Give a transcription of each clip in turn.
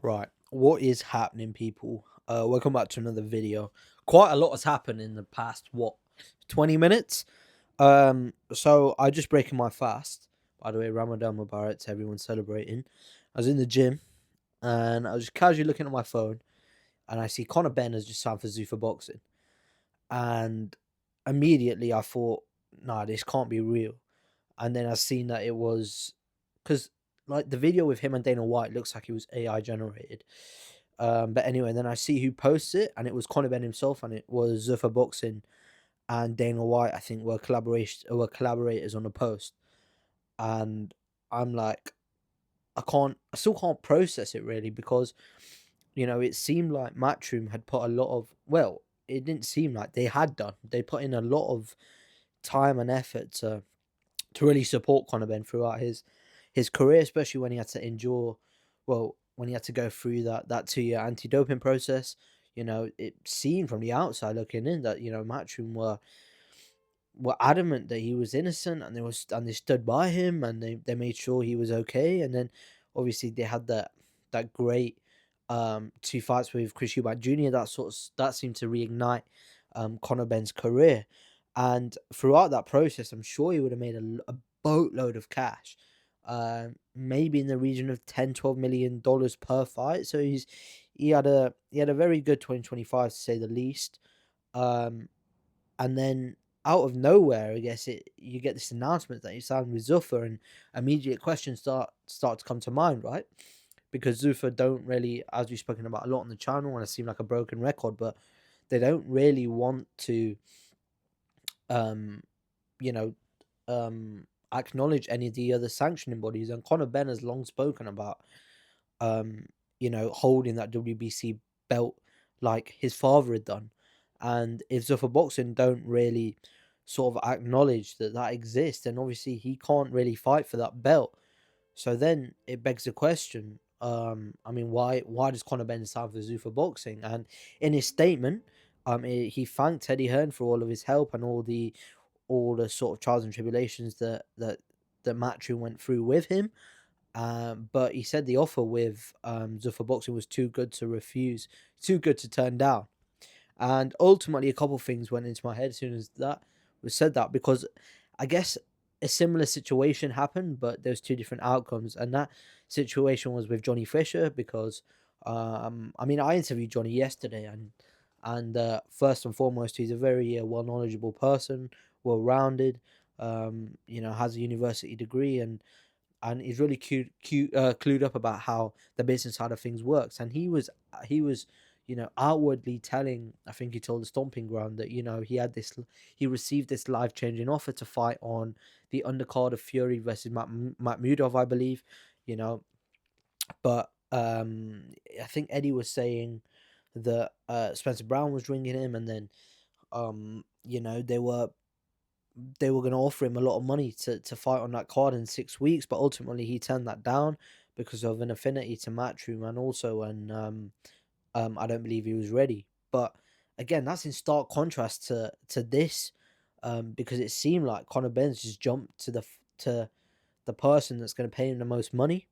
Right. What is happening, people? Welcome back to another video. Quite a lot has happened in the past, 20 minutes? So I just breaking my fast. By the way, Ramadan Mubarak to everyone celebrating. I was in the gym and I was just casually looking at my phone and I see Conor Benn has just signed for Zuffa Boxing. And immediately I thought, nah, this can't be real. And then I seen that it was because like the video with him and Dana White looks like it was AI generated. But anyway, then I see who posts it, and it was Conor Ben himself, and it was Zuffa Boxing and Dana White. I think were collaborators on the post, and I'm like, I still can't process it really because it seemed like Matchroom had put a lot of it didn't seem like they had done. They put in a lot of time and effort to really support Conor Ben throughout his career, especially when he had to endure, when he had to go through that 2 year anti doping process. It seemed from the outside looking in that Matchroom were adamant that he was innocent, and they stood by him, and they made sure he was okay. And then obviously they had that great two fights with Chris Eubank Jr. That seemed to reignite Conor Benn's career. And throughout that process, I'm sure he would have made a boatload of cash, maybe in the region of 10-12 million dollars per fight. So he had a very good 2025 to say the least. Um, and then out of nowhere, I guess you get this announcement that he signed with Zuffa, and immediate questions start to come to mind, right? Because Zuffa don't really, as we've spoken about a lot on the channel, and it seemed like a broken record, but they don't really want to, um, you know, acknowledge any of the other sanctioning bodies. And Conor Benn has long spoken about, um, holding that WBC belt like his father had done. And if Zuffa Boxing don't really sort of acknowledge that exists, then obviously he can't really fight for that belt. So then it begs the question. I mean, why does Conor Benn sign for Zuffa Boxing? And in his statement, he thanked Teddy Hearn for all of his help and all the sort of trials and tribulations that Matchroom went through with him. But he said the offer with Zuffa Boxing was too good to refuse, too good to turn down. And ultimately, a couple things went into my head as soon as that was said that, because I guess a similar situation happened, but there's two different outcomes. And that situation was with Johnny Fisher because, I mean, I interviewed Johnny yesterday, and first and foremost, he's a very well knowledgeable person, well rounded, has a university degree, and he's really clued up about how the business side of things works. And he was outwardly telling, I think he told the Stomping Ground, that he received this life changing offer to fight on the undercard of Fury versus Makhmudov, I believe. You know, but I think Eddie was saying that Spencer Brown was ringing him, and then they were going to offer him a lot of money to fight on that card in 6 weeks, but ultimately he turned that down because of an affinity to Matchroom, and also when I don't believe he was ready. But again, that's in stark contrast to this, because it seemed like Conor Ben's just jumped to the person that's going to pay him the most money.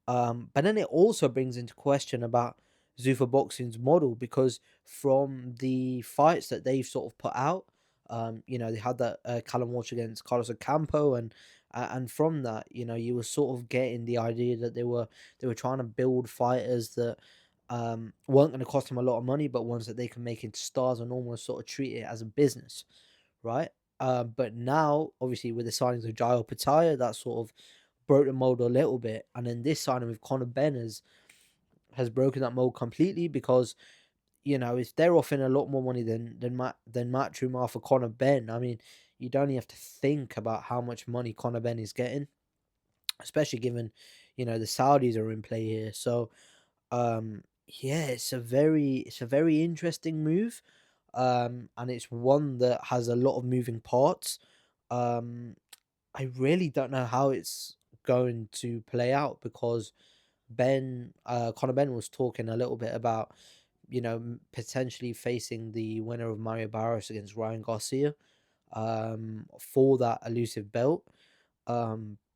But then it also brings into question about Zuffa Boxing's model, because from the fights that they've sort of put out, they had that Callum Walsh against Carlos Ocampo, and from that, you were sort of getting the idea that they were trying to build fighters that weren't going to cost them a lot of money, but ones that they can make into stars and almost sort of treat it as a business, right? But now, obviously, with the signings of Jairo Pataya, that sort of broke the mold a little bit, and then this signing with Conor Benn has broken that mold completely, because if they're offering a lot more money than Matchroom are for Conor Benn, I mean, you'd only have to think about how much money Conor Benn is getting, especially given the Saudis are in play here. So yeah, it's a very interesting move, and it's one that has a lot of moving parts. Um, I really don't know how it's going to play out, because Conor Benn was talking a little bit about, potentially facing the winner of Mario Barros against Ryan Garcia, for that elusive belt.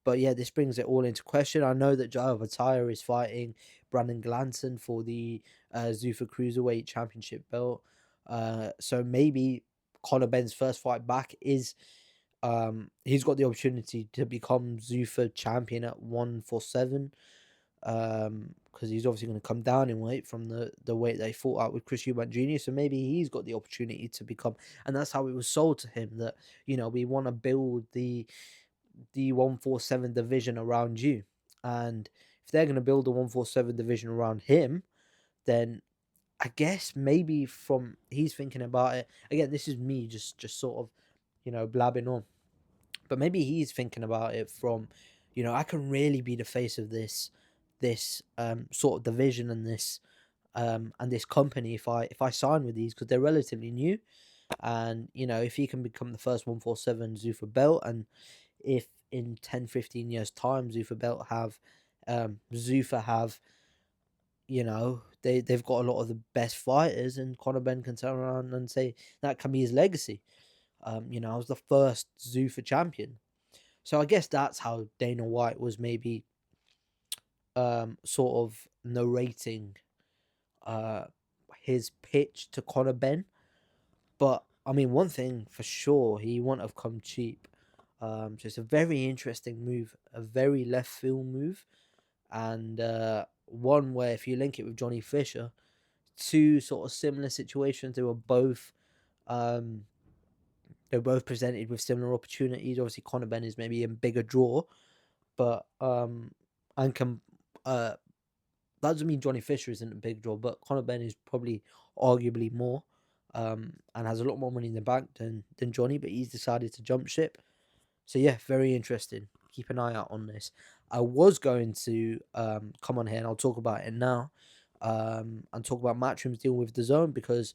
But yeah, this brings it all into question. I know that Jai Vataya is fighting Brandon Glanson for the Zuffa Cruiserweight Championship belt. So maybe Conor Benn's first fight back is he's got the opportunity to become Zuffa champion at 147. Because he's obviously going to come down in weight from the weight they fought out with Chris Eubank Jr. So maybe he's got the opportunity to become, and that's how it was sold to him that we want to build the 147 division around you, and if they're going to build the 147 division around him, then I guess maybe from he's thinking about it again. This is me just sort of blabbing on, but maybe he's thinking about it from, I can really be the face of this sort of division and this company if I sign with these because they're relatively new, and if he can become the first 147 Zuffa belt, and if in 10-15 years time Zuffa have they've got a lot of the best fighters, and Conor Benn can turn around and say that can be his legacy. I was the first Zuffa champion. So I guess that's how Dana White was maybe sort of narrating uh his pitch to Conor Benn. But I mean, one thing for sure, he wouldn't have come cheap. So it's a very interesting move, a very left field move, and one where if you link it with Johnny Fisher, two sort of similar situations. Um, they were both presented with similar opportunities. Obviously, Conor Benn is maybe a bigger draw, but and can that doesn't mean Johnny Fisher isn't a big draw, but Conor Benn is probably arguably more, and has a lot more money in the bank than Johnny. But he's decided to jump ship. So yeah, very interesting. Keep an eye out on this. I was going to come on here and I'll talk about it now, and talk about Matchroom's deal with the Zone because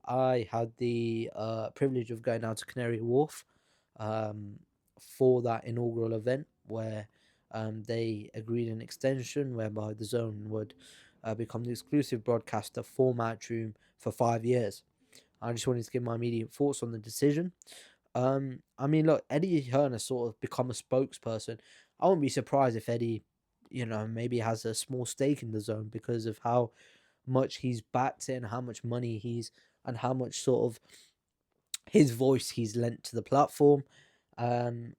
I had the privilege of going down to Canary Wharf um, for that inaugural event where they agreed an extension whereby the Zone would become the exclusive broadcaster for Matchroom for 5 years. I just wanted to give my immediate thoughts on the decision. I mean, look, Eddie Hearn has sort of become a spokesperson. I wouldn't be surprised if Eddie, maybe has a small stake in the Zone because of how much he's backed in, how much money and how much sort of his voice he's lent to the platform. And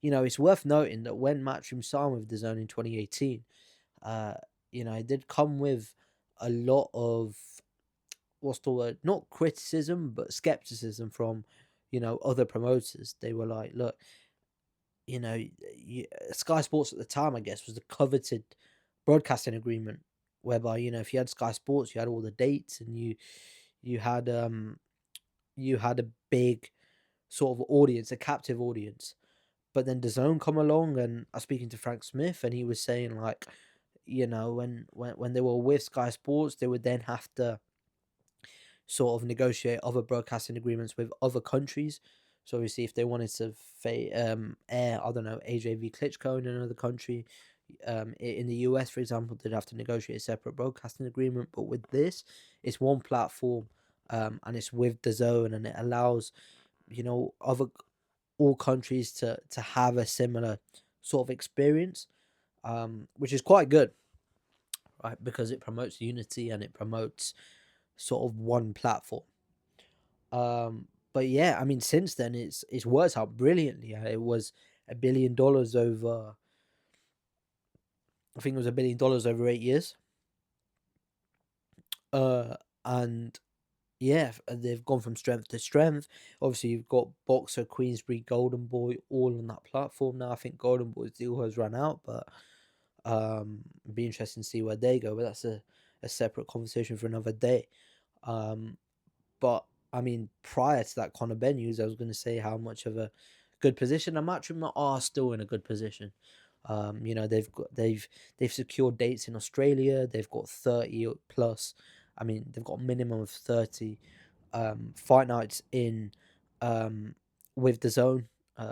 it's worth noting that when Matchroom signed with the Zone in 2018, uh, it did come with a lot of what's the word? Not criticism, but skepticism from other promoters. They were like, look, Sky Sports at the time, I guess, was the coveted broadcasting agreement, whereby if you had Sky Sports, you had all the dates, and you had you had a big sort of audience, a captive audience. But then the Zone come along, and I was speaking to Frank Smith, and he was saying like, when they were with Sky Sports, they would then have to sort of negotiate other broadcasting agreements with other countries. So obviously, if they wanted to air, I don't know, AJ Klitschko in another country, in the US, for example, they'd have to negotiate a separate broadcasting agreement. But with this, it's one platform, and it's with the Zone, and it allows other all countries to have a similar sort of experience, which is quite good, right? Because it promotes unity and it promotes sort of one platform. But yeah, I mean, since then it's worked out brilliantly. It was $1 billion over. I think it was $1 billion over 8 years. And yeah, they've gone from strength to strength. Obviously, you've got Boxer, Queensbury, Golden Boy, all on that platform now. I think Golden Boy's deal has run out, but it'd be interesting to see where they go. But that's a separate conversation for another day. But I mean, prior to that Conor Benn news, I was going to say how much of a good position and Matchroom are still in a good position. They've secured dates in Australia. They've got 30 plus. I mean, they've got a minimum of 30 fight nights in with the Zone,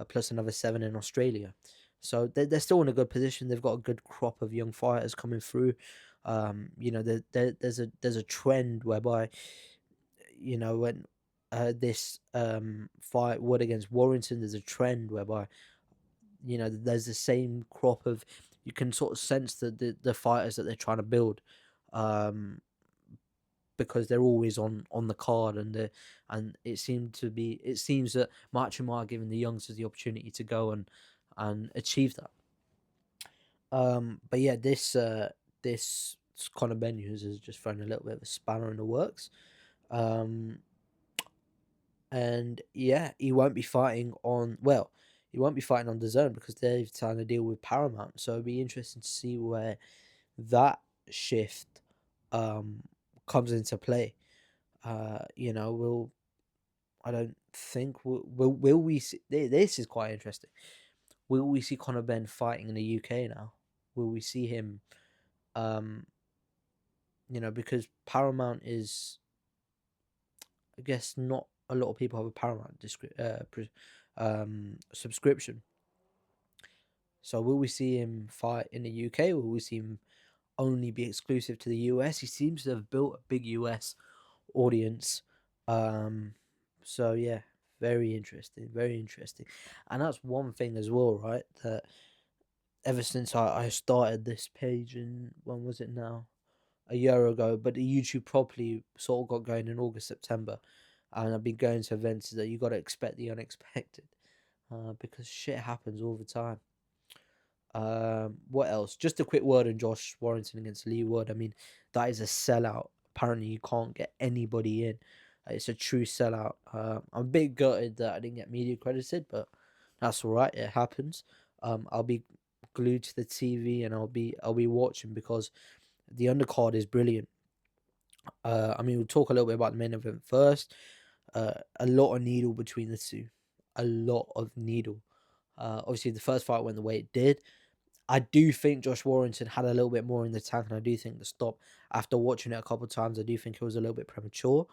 plus another 7 in Australia. So they're still in a good position. They've got a good crop of young fighters coming through. There's a trend whereby when this fight Wood against Warrington, there's a trend whereby there's the same crop of, you can sort of sense the fighters that they're trying to build, um, because they're always on the card, and it seems that March and are giving the youngsters the opportunity to go and achieve that. But yeah, this Conor Benn has just thrown a little bit of a spanner in the works. Um, and yeah, he won't be fighting on the zone because they've signed a deal with Paramount. So it'd be interesting to see where that shift um comes into play. Will I don't think will we see, this is quite interesting. Will we see Conor Benn fighting in the UK now? Will we see him? Um, because Paramount is, I guess, not a lot of people have a Paramount subscription. So will we see him fight in the UK? Will we see him only be exclusive to the US? He seems to have built a big US audience. Um, so yeah, very interesting, very interesting. And that's one thing as well, right? That ever since I started this page, and when was it now? A year ago, but the YouTube properly sort of got going in August, September. And I've been going to events that you got to expect the unexpected, because shit happens all the time. What else? Just a quick word on Josh Warrington against Lee Wood. I mean, that is a sellout. Apparently, you can't get anybody in. It's a true sellout. I'm a bit gutted that I didn't get media credited, but that's all right. It happens. I'll be glued to the TV and I'll be watching because the undercard is brilliant. I mean, we'll talk a little bit about the main event first. A lot of needle between the two. A lot of needle. Obviously, the first fight went the way it did. I do think Josh Warrington had a little bit more in the tank, and I do think the stop, after watching it a couple of times, I do think it was a little bit premature.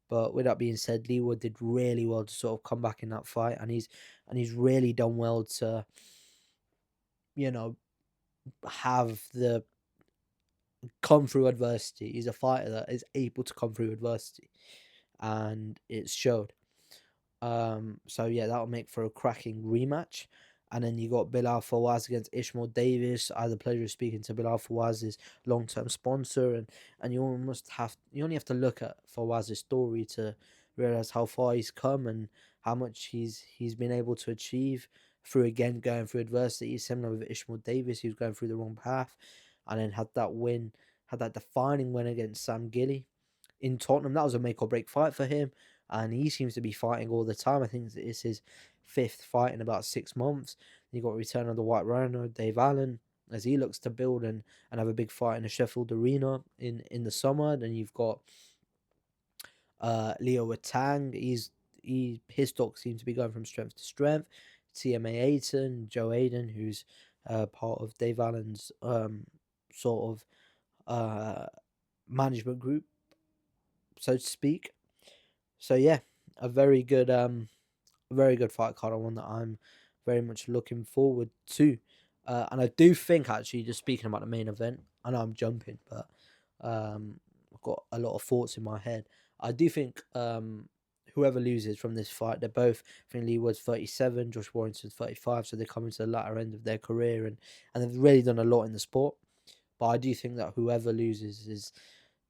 But with that being said, Lee Wood did really well to sort of come back in that fight, and he's really done well to, you know, have the come through adversity. He's a fighter that is able to come through adversity, and it showed. So yeah, that'll make for a cracking rematch. And then you got Bilal Fawaz against Ishmael Davis. I had the pleasure of speaking to Bilal Fawaz's long-term sponsor, and you only have to look at Fawaz's story to realize how far he's come and how much he's been able to achieve through, again, going through adversity. Similar with Ishmael Davis, he was going through the wrong path, and then had that defining win against Sam Gilly in Tottenham. That was a make or break fight for him, and he seems to be fighting all the time. I think it's his fifth fight in about 6 months. You got return of the White Rhino, Dave Allen, as he looks to build and have a big fight in the Sheffield Arena in the summer. Then you've got Leo Watang. His stock seems to be going from strength to strength. TMA Ayton, Joe Aiden, who's part of Dave Allen's sort of management group, so to speak. So yeah, a very good fight card, and one that I'm very much looking forward to. And I do think, actually, just speaking about the main event, I know I'm jumping, but I've got a lot of thoughts in my head. I do think whoever loses from this fight, they're both. I think Lee Wood's 37, Josh Warrington's 35, so they're coming to the latter end of their career, and they've really done a lot in the sport. But I do think that whoever loses is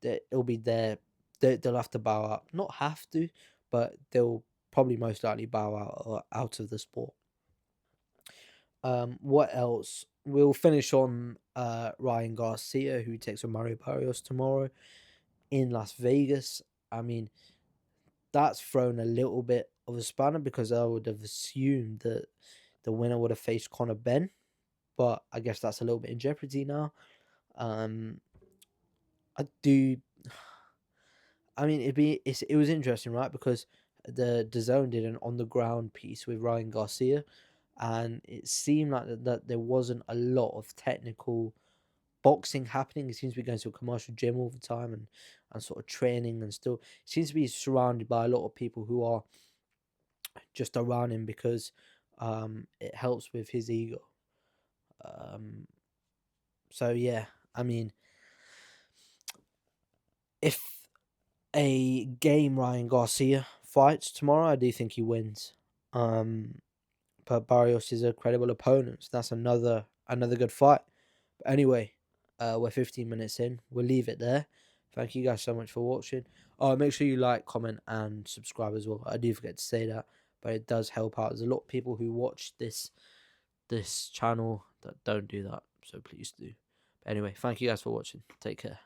that it'll be their they'll have to bow out. Not have to, but they'll probably most likely bow out of the sport. What else? We'll finish on Ryan Garcia, who takes on Mario Barrios tomorrow in Las Vegas. I mean, that's thrown a little bit of a spanner because I would have assumed that the winner would have faced Conor Benn, but I guess that's a little bit in jeopardy now. Um, I do. I mean, it was interesting, right? Because the zone did an on the ground piece with Ryan Garcia, and it seemed like that there wasn't a lot of technical boxing happening. He seems to be going to a commercial gym all the time and sort of training, and still seems to be surrounded by a lot of people who are just around him because it helps with his ego. Um, so yeah, I mean, if a game Ryan Garcia fights tomorrow, I do think he wins. Um, but Barrios is a credible opponent. So that's another good fight. But anyway, we're 15 minutes in. We'll leave it there. Thank you guys so much for watching. Oh, make sure you like, comment, and subscribe as well. I do forget to say that, but it does help out. There's a lot of people who watch this channel that don't do that, so please do. But anyway, thank you guys for watching. Take care.